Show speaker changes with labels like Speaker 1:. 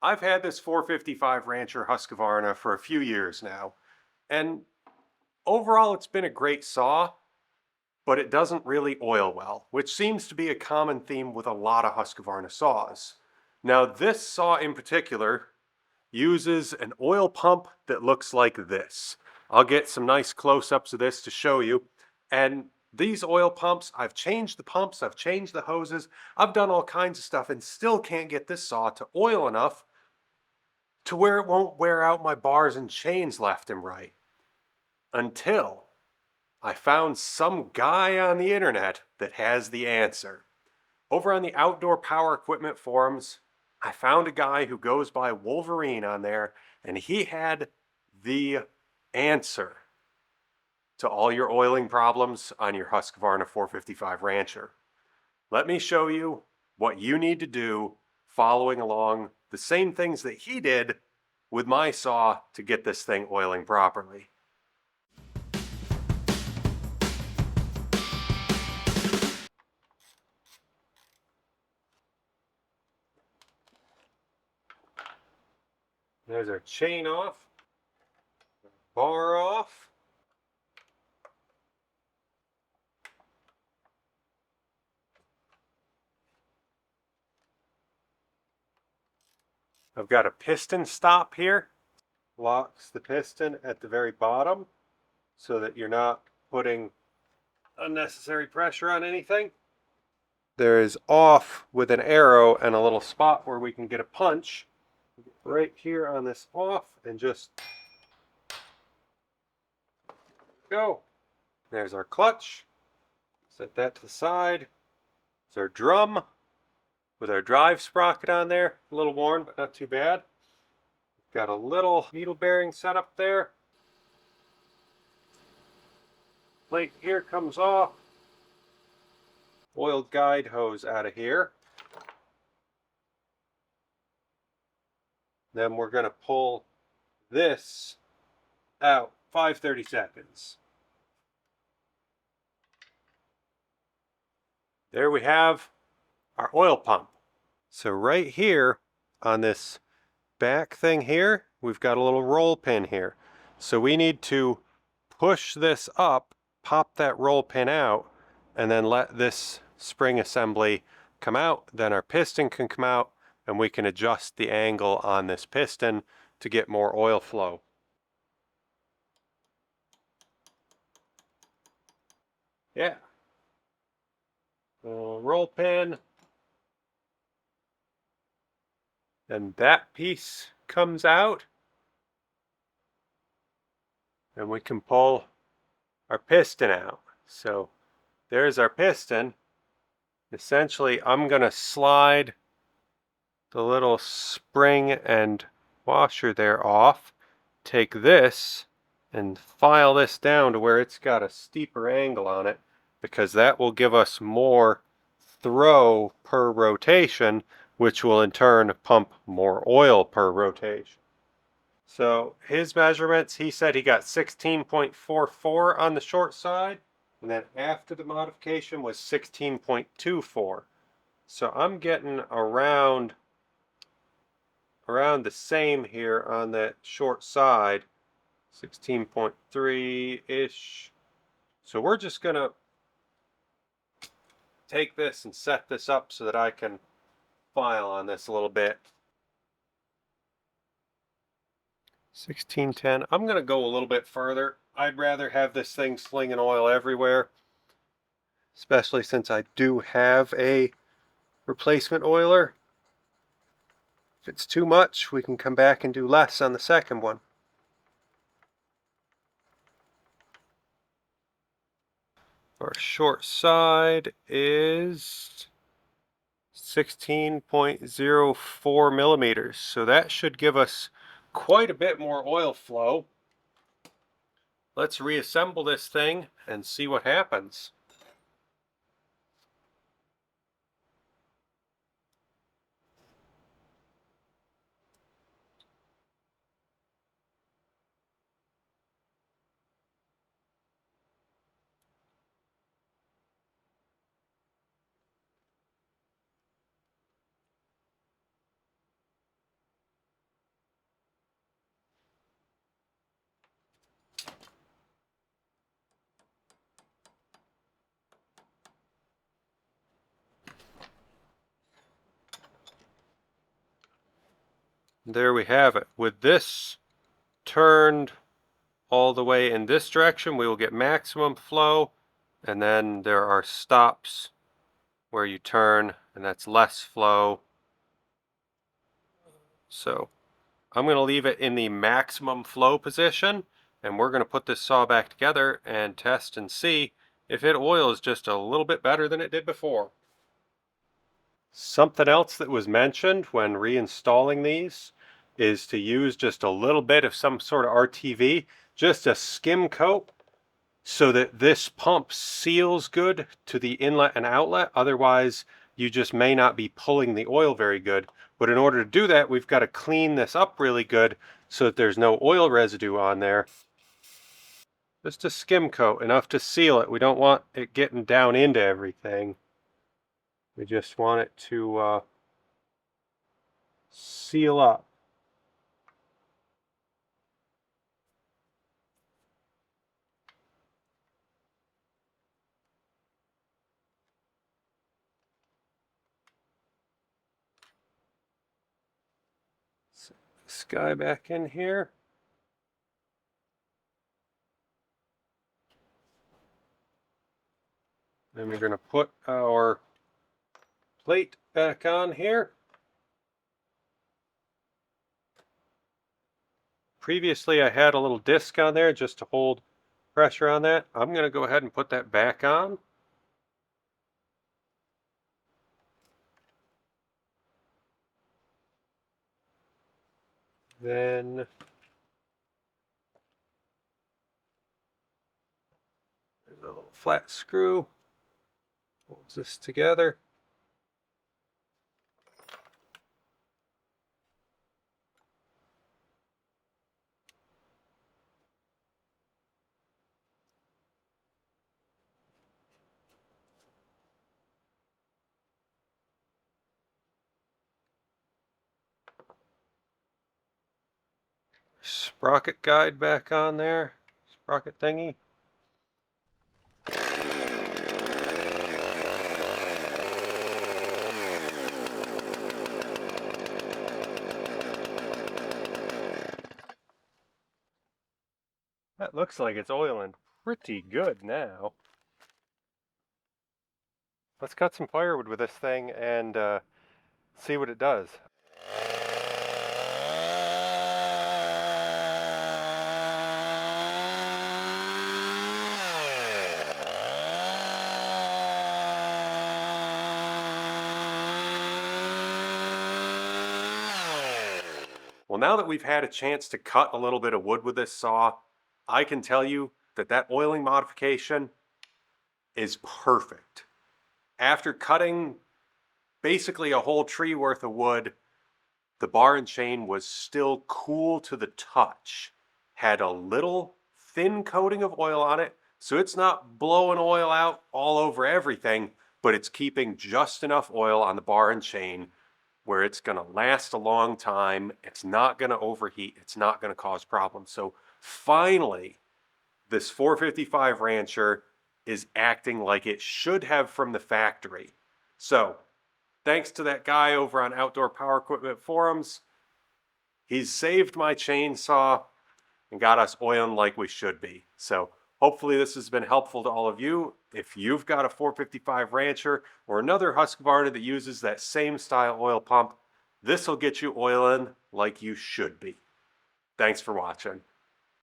Speaker 1: I've had this 455 Rancher Husqvarna for a few years now, and overall it's been a great saw, but it doesn't really oil well, which seems to be a common theme with a lot of Husqvarna saws. Now this saw in particular uses an oil pump that looks like this. I'll get some nice close-ups of this to show you. And these oil pumps, I've changed the pumps, I've changed the hoses, I've done all kinds of stuff and still can't get this saw to oil enough to where it won't wear out my bars and chains left and right. Until I found some guy on the internet that has the answer. Over on the outdoor power equipment forums, I found a guy who goes by Wolverine on there, and he had the answer to all your oiling problems on your Husqvarna 455 Rancher. Let me show you what you need to do following along the same things that he did with my saw to get this thing oiling properly. There's our chain off, bar off. I've got a piston stop here. Locks the piston at the very bottom so that you're not putting unnecessary pressure on anything. There is off with an arrow and a little spot where we can get a punch right here on this off and just go. There's our clutch. Set that to the side. There's our drum with our drive sprocket on there. A little worn, but not too bad. Got a little needle bearing set up there. Plate here comes off. Oiled guide hose out of here. Then we're going to pull this out 5/32. There we have our oil pump. So right here on this back thing here, we've got a little roll pin here. So we need to push this up, pop that roll pin out, and then let this spring assembly come out. Then our piston can come out and we can adjust the angle on this piston to get more oil flow. Yeah. Roll pin. And that piece comes out. And we can pull our piston out. So there's our piston. Essentially, I'm going to slide the little spring and washer there off, take this and file this down to where it's got a steeper angle on it, because that will give us more throw per rotation, which will in turn pump more oil per rotation. So his measurements, he said he got 16.44 on the short side, and then after the modification was 16.24. So I'm getting around the same here on that short side, 16.3-ish. So we're just going to take this and set this up so that I can file on this a little bit. 1610. I'm going to go a little bit further. I'd rather have this thing slinging oil everywhere, especially since I do have a replacement oiler. If it's too much, we can come back and do less on the second one. Our short side is 16.04 millimeters, so that should give us quite a bit more oil flow. Let's reassemble this thing and see what happens. There we have it. With this turned all the way in this direction, we will get maximum flow, and then there are stops where you turn, and that's less flow. So I'm going to leave it in the maximum flow position, and we're going to put this saw back together and test and see if it oils just a little bit better than it did before. Something else that was mentioned when reinstalling these is to use just a little bit of some sort of RTV, just a skim coat, so that this pump seals good to the inlet and outlet. Otherwise, you just may not be pulling the oil very good. But in order to do that, we've got to clean this up really good so that there's no oil residue on there. Just a skim coat, enough to seal it. We don't want it getting down into everything. We just want it to seal up. Set this guy back in here. Then we're going to put our plate back on here. Previously I had a little disc on there just to hold pressure on that. I'm going to go ahead and put that back on. Then there's a little flat screw. Holds this together. Sprocket guide back on there. Sprocket thingy. That looks like it's oiling pretty good now. Let's cut some firewood with this thing and see what it does. Well, now that we've had a chance to cut a little bit of wood with this saw, I can tell you that that oiling modification is perfect. After cutting basically a whole tree worth of wood, the bar and chain was still cool to the touch. Had a little thin coating of oil on it, so it's not blowing oil out all over everything, but it's keeping just enough oil on the bar and chain where it's going to last a long time. It's not going to overheat. It's not going to cause problems. So finally, this 455 Rancher is acting like it should have from the factory. So thanks to that guy over on Outdoor Power Equipment Forums, he's saved my chainsaw and got us oiling like we should be. So hopefully this has been helpful to all of you. If you've got a 455 Rancher or another Husqvarna that uses that same style oil pump, this will get you oiling like you should be. Thanks for watching.